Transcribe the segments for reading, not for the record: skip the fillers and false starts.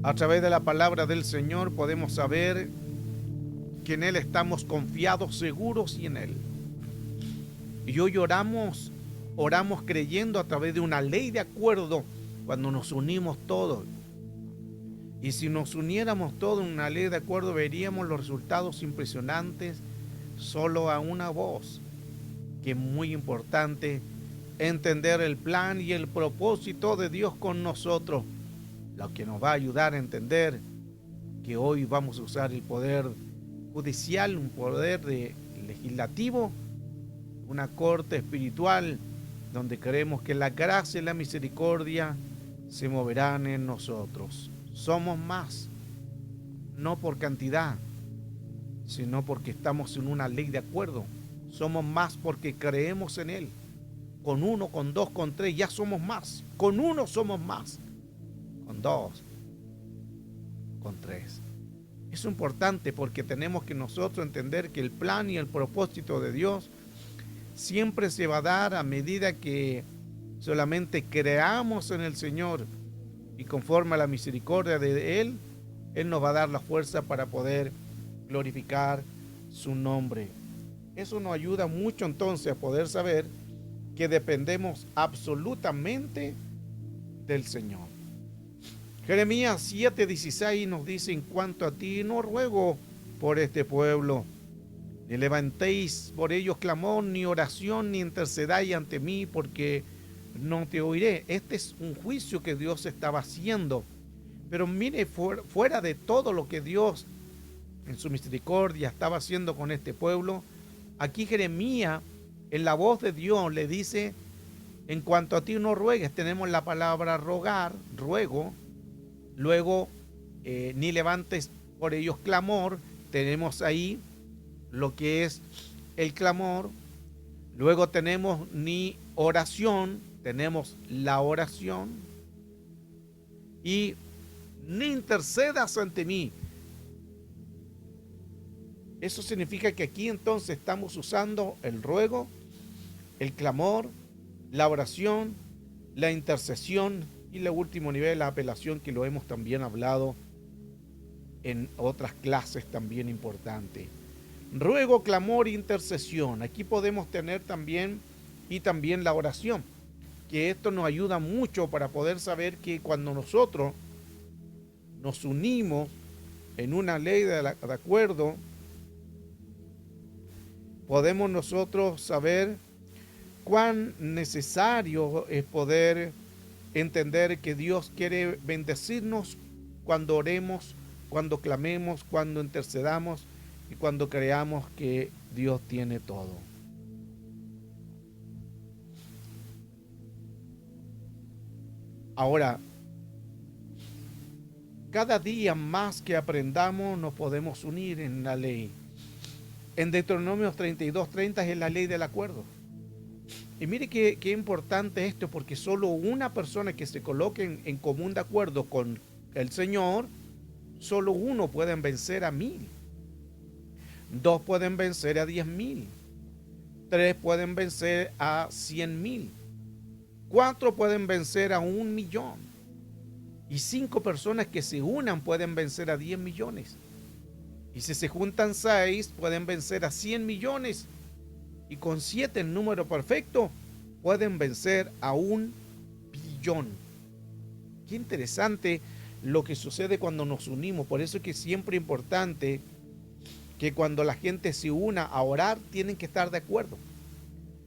A través de la palabra del Señor podemos saber que en Él estamos confiados, seguros y en Él. Y hoy oramos creyendo a través de una ley de acuerdo cuando nos unimos todos. Y si nos uniéramos todos en una ley de acuerdo, veríamos los resultados impresionantes solo a una voz, que es muy importante entender el plan y el propósito de Dios con nosotros, lo que nos va a ayudar a entender que hoy vamos a usar el poder judicial, un poder legislativo, una corte espiritual, donde creemos que la gracia y la misericordia se moverán en nosotros. Somos más, no por cantidad, sino porque estamos en una ley de acuerdo. Somos más porque creemos en Él. Con uno, con dos, con tres, ya somos más. Con uno somos más. Con dos, con tres. Es importante porque tenemos que nosotros entender que el plan y el propósito de Dios siempre se va a dar a medida que solamente creamos en el Señor, y conforme a la misericordia de Él, Él nos va a dar la fuerza para poder glorificar su nombre. Eso nos ayuda mucho entonces a poder saber que dependemos absolutamente del Señor. Jeremías 7:16 nos dice: en cuanto a ti, no ruego por este pueblo, ni levantéis por ellos clamor, ni oración, ni intercedáis ante mí, porque no te oiré. Este es un juicio que Dios estaba haciendo. Pero mire, fuera de todo lo que Dios en su misericordia estaba haciendo con este pueblo, aquí Jeremías, en la voz de Dios, le dice: en cuanto a ti, no ruegues. Tenemos la palabra rogar, ruego. Luego, ni levantes por ellos clamor. Tenemos ahí lo que es el clamor. Luego tenemos ni oración, tenemos la oración. Y ni intercedas ante mí. Eso significa que aquí entonces estamos usando el ruego, el clamor, la oración, la intercesión y el último nivel, la apelación, que lo hemos también hablado en otras clases también importantes. Ruego, clamor, intercesión. Aquí podemos tener también la oración, que esto nos ayuda mucho para poder saber que cuando nosotros nos unimos en una ley de acuerdo, podemos nosotros saber cuán necesario es poder entender que Dios quiere bendecirnos cuando oremos, cuando clamemos, cuando intercedamos y cuando creamos que Dios tiene todo. Ahora, cada día más que aprendamos nos podemos unir en la ley. En Deuteronomio 32:30 es la ley del acuerdo. Y mire qué importante esto, porque solo una persona que se coloque en común de acuerdo con el Señor, solo uno puede vencer a 1000. 2 pueden vencer a 10,000. 3 pueden vencer a 100,000. 4 pueden vencer a 1,000,000. Y 5 personas que se unan pueden vencer a 10 millones. Y si se juntan 6, pueden vencer a 100 millones. Y con 7, el número perfecto, pueden vencer a 1,000,000,000. Qué interesante lo que sucede cuando nos unimos. Por eso es que siempre es importante que cuando la gente se una a orar, tienen que estar de acuerdo.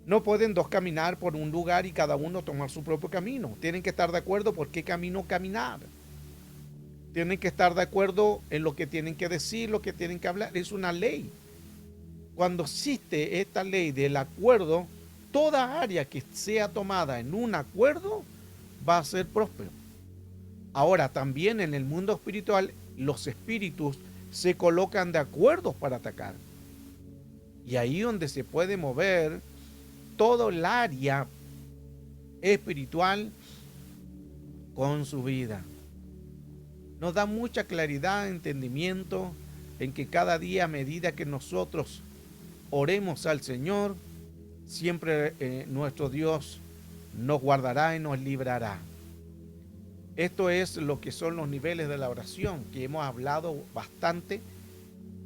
No pueden dos caminar por un lugar y cada uno tomar su propio camino. Tienen que estar de acuerdo por qué camino caminar. Tienen que estar de acuerdo en lo que tienen que decir, lo que tienen que hablar. Es una ley. Cuando existe esta ley del acuerdo, toda área que sea tomada en un acuerdo va a ser próspero. Ahora, también en el mundo espiritual, los espíritus se colocan de acuerdo para atacar. Y ahí donde se puede mover todo el área espiritual con su vida. Nos da mucha claridad, entendimiento en que cada día, a medida que nosotros oremos al Señor, siempre nuestro Dios nos guardará y nos librará. Esto es lo que son los niveles de la oración, que hemos hablado bastante,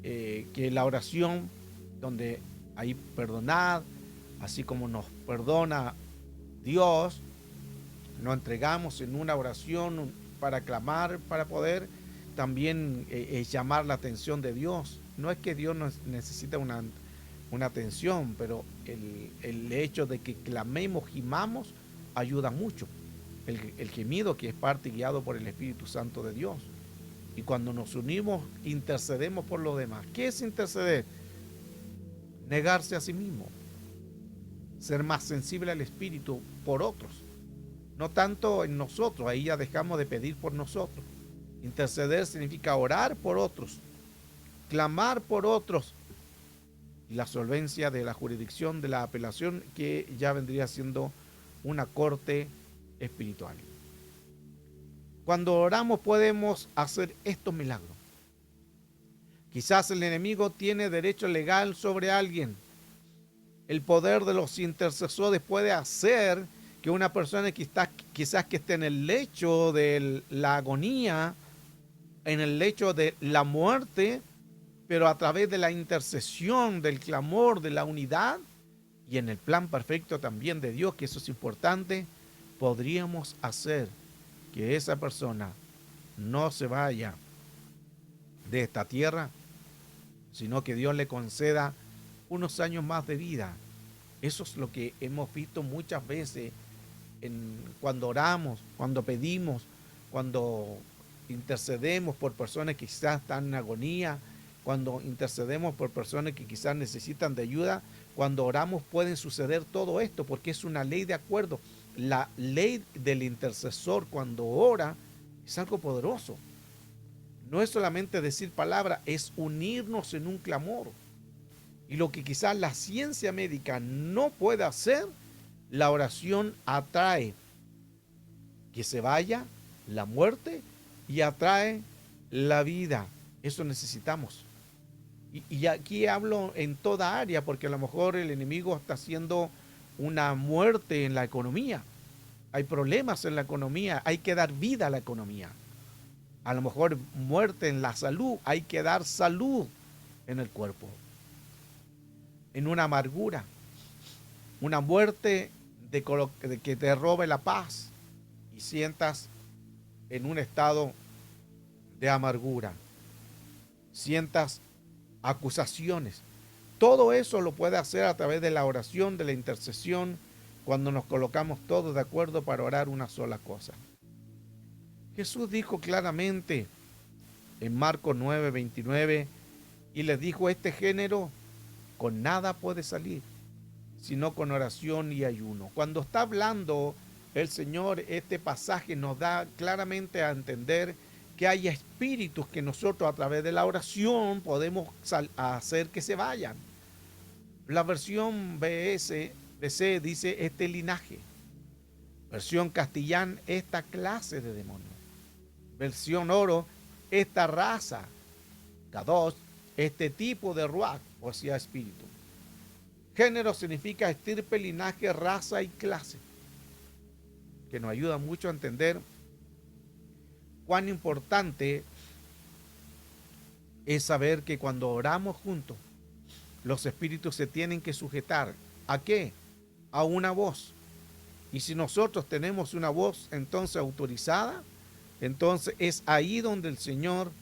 que la oración donde hay perdonad, así como nos perdona Dios, nos entregamos en una oración para clamar, para poder también llamar la atención de Dios. No es que Dios necesita una atención, pero el hecho de que clamemos, gimamos, ayuda mucho. El gemido que es parte guiado por el Espíritu Santo de Dios. Y cuando nos unimos, intercedemos por los demás. ¿Qué es interceder? Negarse a sí mismo, ser más sensible al Espíritu por otros, no tanto en nosotros, ahí ya dejamos de pedir por nosotros. Interceder significa orar por otros, clamar por otros, y la solvencia de la jurisdicción de la apelación, que ya vendría siendo una corte espiritual. Cuando oramos podemos hacer estos milagros. Quizás el enemigo tiene derecho legal sobre alguien. El poder de los intercesores puede hacer que una persona quizás que esté en el lecho de la agonía, en el lecho de la muerte, pero a través de la intercesión, del clamor, de la unidad y en el plan perfecto también de Dios, que eso es importante, podríamos hacer que esa persona no se vaya de esta tierra, sino que Dios le conceda unos años más de vida. Eso es lo que hemos visto muchas veces cuando oramos, cuando pedimos, cuando intercedemos por personas que quizás están en agonía, cuando intercedemos por personas que quizás necesitan de ayuda. Cuando oramos pueden suceder todo esto, porque es una ley de acuerdo. La ley del intercesor cuando ora es algo poderoso. No es solamente decir palabra, es unirnos en un clamor. Y lo que quizás la ciencia médica no puede hacer, la oración atrae que se vaya la muerte y atrae la vida. Eso necesitamos. Y aquí hablo en toda área, porque a lo mejor el enemigo está haciendo una muerte en la economía. Hay problemas en la economía, hay que dar vida a la economía. A lo mejor muerte en la salud, hay que dar salud en el cuerpo. En una amargura, una muerte de que te robe la paz y sientas en un estado de amargura, sientas acusaciones. Todo eso lo puede hacer a través de la oración, de la intercesión, cuando nos colocamos todos de acuerdo para orar una sola cosa. Jesús dijo claramente en Marcos 9:29, y les dijo: este género con nada puede salir, sino con oración y ayuno. Cuando está hablando el Señor, este pasaje nos da claramente a entender que hay espíritus que nosotros a través de la oración podemos hacer que se vayan. La versión BC dice este linaje. Versión castellán, esta clase de demonios. Versión oro, esta raza. Kadosh, este tipo de ruach, o sea, espíritu. Género significa estirpe, linaje, raza y clase, que nos ayuda mucho a entender cuán importante es saber que cuando oramos juntos, los espíritus se tienen que sujetar. ¿A qué? A una voz. Y si nosotros tenemos una voz entonces autorizada, entonces es ahí donde el Señor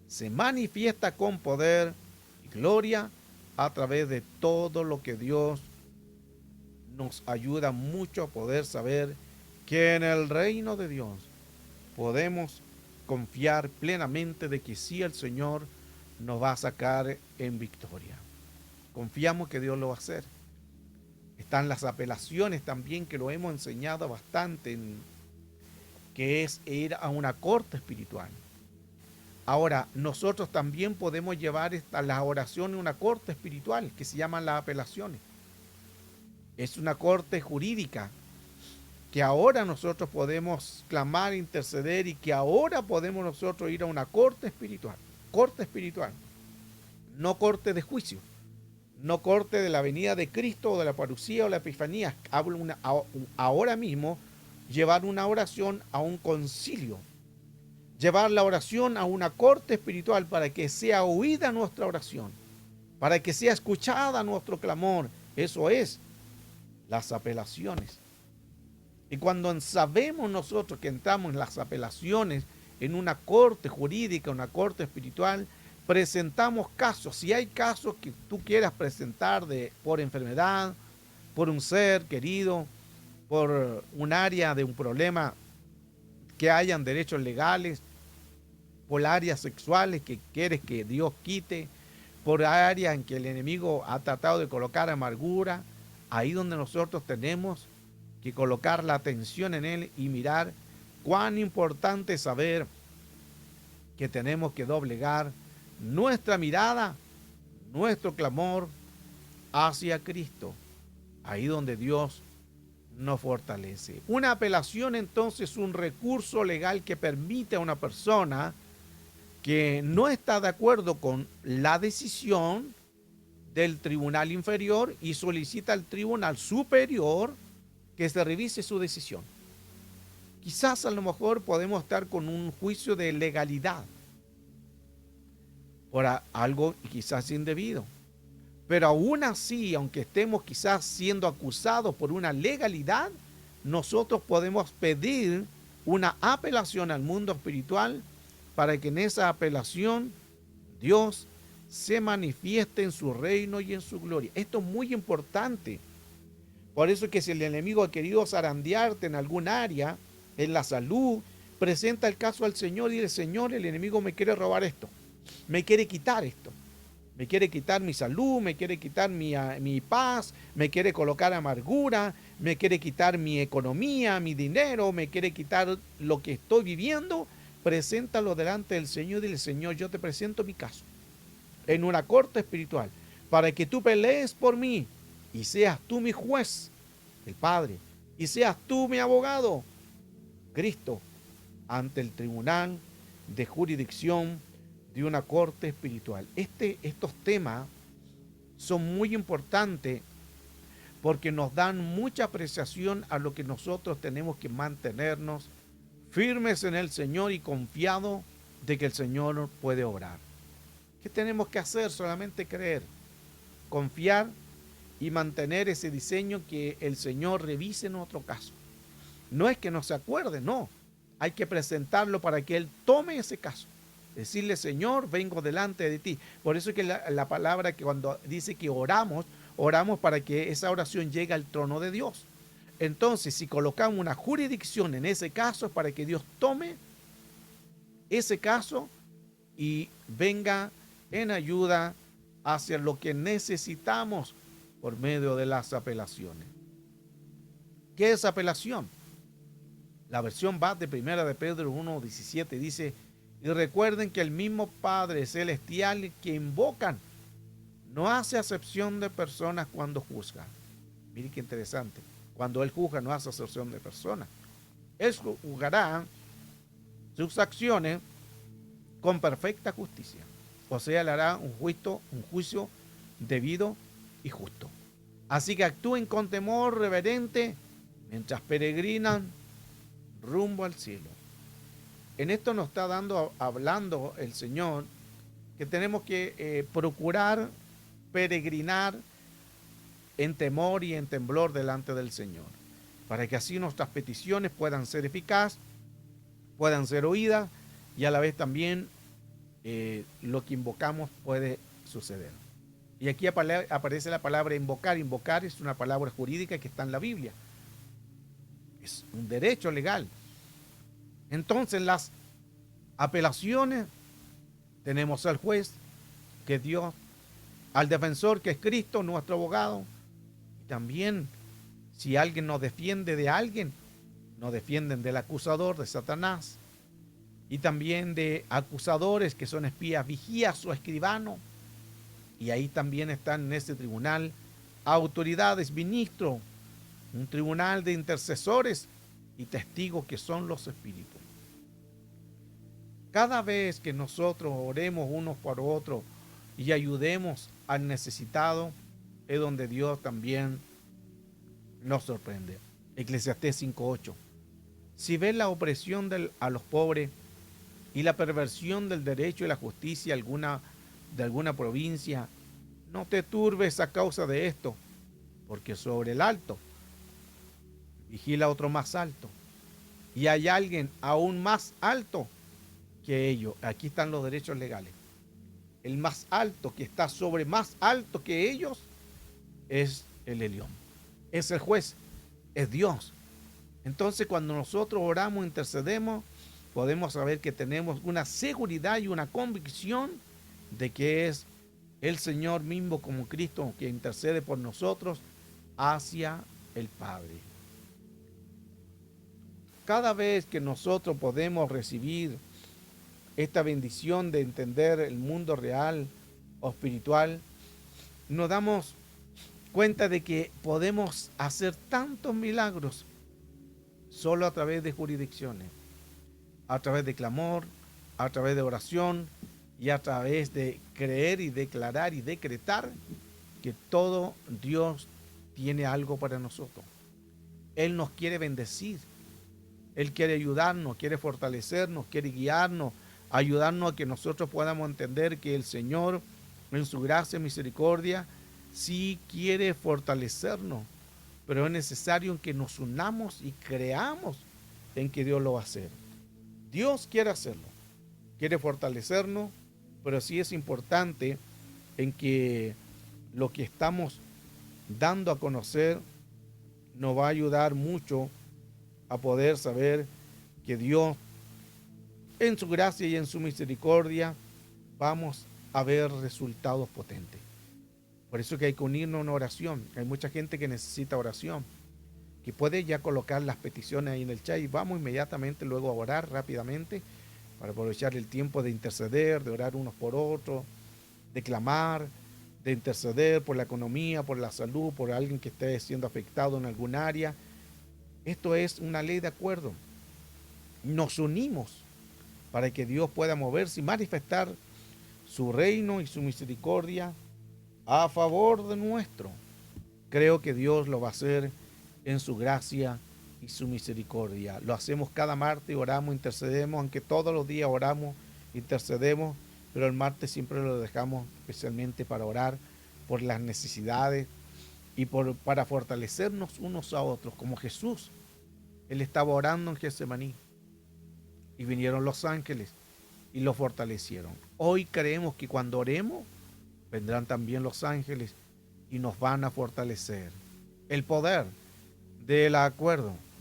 se manifiesta con poder y gloria a través de todo lo que Dios nos ayuda mucho a poder saber que en el reino de Dios podemos confiar plenamente de que sí, el Señor nos va a sacar en victoria. Confiamos que Dios lo va a hacer. Están las apelaciones también, que lo hemos enseñado bastante, que es ir a una corte espiritual. Ahora, nosotros también podemos llevar la oración a una corte espiritual, que se llaman las apelaciones. Es una corte jurídica, que ahora nosotros podemos clamar, interceder, y que ahora podemos nosotros ir a una corte espiritual. Corte espiritual, no corte de juicio, no corte de la venida de Cristo o de la parucía o la epifanía. Hablo ahora mismo llevar una oración a un concilio, llevar la oración a una corte espiritual para que sea oída nuestra oración, para que sea escuchada nuestro clamor. Eso es las apelaciones. Y cuando sabemos nosotros que entramos en las apelaciones, en una corte jurídica, una corte espiritual, presentamos casos. Si hay casos que tú quieras presentar por enfermedad, por un ser querido, por un área de un problema que hayan derechos legales, por áreas sexuales que quieres que Dios quite, por áreas en que el enemigo ha tratado de colocar amargura, ahí donde nosotros tenemos que colocar la atención en él y mirar cuán importante es saber que tenemos que doblegar nuestra mirada, nuestro clamor hacia Cristo, ahí donde Dios nos fortalece. Una apelación entonces es un recurso legal que permite a una persona que no está de acuerdo con la decisión del tribunal inferior y solicita al tribunal superior que se revise su decisión. Quizás a lo mejor podemos estar con un juicio de legalidad por algo quizás indebido. Pero aún así, aunque estemos quizás siendo acusados por una legalidad, nosotros podemos pedir una apelación al mundo espiritual para que en esa apelación Dios se manifieste en su reino y en su gloria. Esto es muy importante. Por eso es que si el enemigo ha querido zarandearte en algún área, en la salud, presenta el caso al Señor y dice: Señor, el enemigo me quiere robar esto, me quiere quitar esto, me quiere quitar mi salud, me quiere quitar mi paz, me quiere colocar amargura, me quiere quitar mi economía, mi dinero, me quiere quitar lo que estoy viviendo. Preséntalo delante del Señor y dile: Señor, yo te presento mi caso en una corte espiritual para que tú pelees por mí y seas tú mi juez, el Padre, y seas tú mi abogado, Cristo, ante el tribunal de jurisdicción de una corte espiritual. Estos temas son muy importantes porque nos dan mucha apreciación a lo que nosotros tenemos que mantenernos firmes en el Señor y confiados de que el Señor puede obrar. ¿Qué tenemos que hacer? Solamente creer, confiar y mantener ese diseño que el Señor revise nuestro caso. No es que no se acuerde, no. Hay que presentarlo para que Él tome ese caso. Decirle: Señor, vengo delante de ti. Por eso es que la palabra que cuando dice que oramos para que esa oración llegue al trono de Dios. Entonces, si colocamos una jurisdicción en ese caso, es para que Dios tome ese caso y venga en ayuda hacia lo que necesitamos por medio de las apelaciones. ¿Qué es apelación? La versión BAT de 1 de Pedro 1:17 dice: y recuerden que el mismo Padre Celestial que invocan no hace acepción de personas cuando juzga. Mire qué interesante. Cuando Él juzga, no hace acepción de personas. Él juzgará sus acciones con perfecta justicia. O sea, le hará un juicio debido y justo. Así que actúen con temor reverente mientras peregrinan rumbo al cielo. En esto nos está hablando el Señor que tenemos que procurar peregrinar en temor y en temblor delante del Señor, para que así nuestras peticiones puedan ser eficaces, puedan ser oídas y a la vez también lo que invocamos puede suceder. Y aquí aparece la palabra invocar. Invocar es una palabra jurídica que está en la Biblia. Es un derecho legal. Entonces, las apelaciones, tenemos al juez, que es Dios, al defensor, que es Cristo, nuestro abogado. Y también, si alguien nos defiende de alguien, nos defienden del acusador, de Satanás. Y también de acusadores que son espías, vigías o escribanos. Y ahí también están en ese tribunal autoridades, ministros, un tribunal de intercesores y testigos que son los espíritus. Cada vez que nosotros oremos unos por otros y ayudemos al necesitado, es donde Dios también nos sorprende. Eclesiastés 5:8. Si ves la opresión a los pobres y la perversión del derecho y la justicia de alguna provincia, no te turbes a causa de esto, porque sobre el alto vigila otro más alto, y hay alguien aún más alto que ellos. Aquí están los derechos legales. El más alto que está sobre más alto que ellos es el Elión, es el juez, es Dios. Entonces cuando nosotros oramos, intercedemos, podemos saber que tenemos una seguridad y una convicción de que es el Señor mismo como Cristo que intercede por nosotros hacia el Padre. Cada vez que nosotros podemos recibir esta bendición de entender el mundo real o espiritual, nos damos cuenta de que podemos hacer tantos milagros solo a través de jurisdicciones, a través de clamor, a través de oración y a través de creer y declarar y decretar que todo Dios tiene algo para nosotros. Él nos quiere bendecir, Él quiere ayudarnos, quiere fortalecernos, quiere guiarnos, ayudarnos a que nosotros podamos entender que el Señor, en su gracia y misericordia, sí quiere fortalecernos, pero es necesario que nos unamos y creamos en que Dios lo va a hacer. Dios quiere hacerlo, quiere fortalecernos, pero sí es importante en que lo que estamos dando a conocer nos va a ayudar mucho a poder saber que Dios, en su gracia y en su misericordia, vamos a ver resultados potentes. Por eso que hay que unirnos a una oración. Hay mucha gente que necesita oración, que puede ya colocar las peticiones ahí en el chat y vamos inmediatamente luego a orar rápidamente para aprovechar el tiempo de interceder, de orar unos por otros, de clamar, de interceder por la economía, por la salud, por alguien que esté siendo afectado en algún área. Esto es una ley de acuerdo. Nos unimos para que Dios pueda moverse y manifestar su reino y su misericordia a favor de nuestro. Creo que Dios lo va a hacer en su gracia y su misericordia. Lo hacemos cada martes, oramos, intercedemos, aunque todos los días oramos, intercedemos, pero el martes siempre lo dejamos especialmente para orar por las necesidades y para fortalecernos unos a otros, como Jesús. Él estaba orando en Getsemaní y vinieron los ángeles y lo fortalecieron. Hoy creemos que cuando oremos, vendrán también los ángeles y nos van a fortalecer. El poder del acuerdo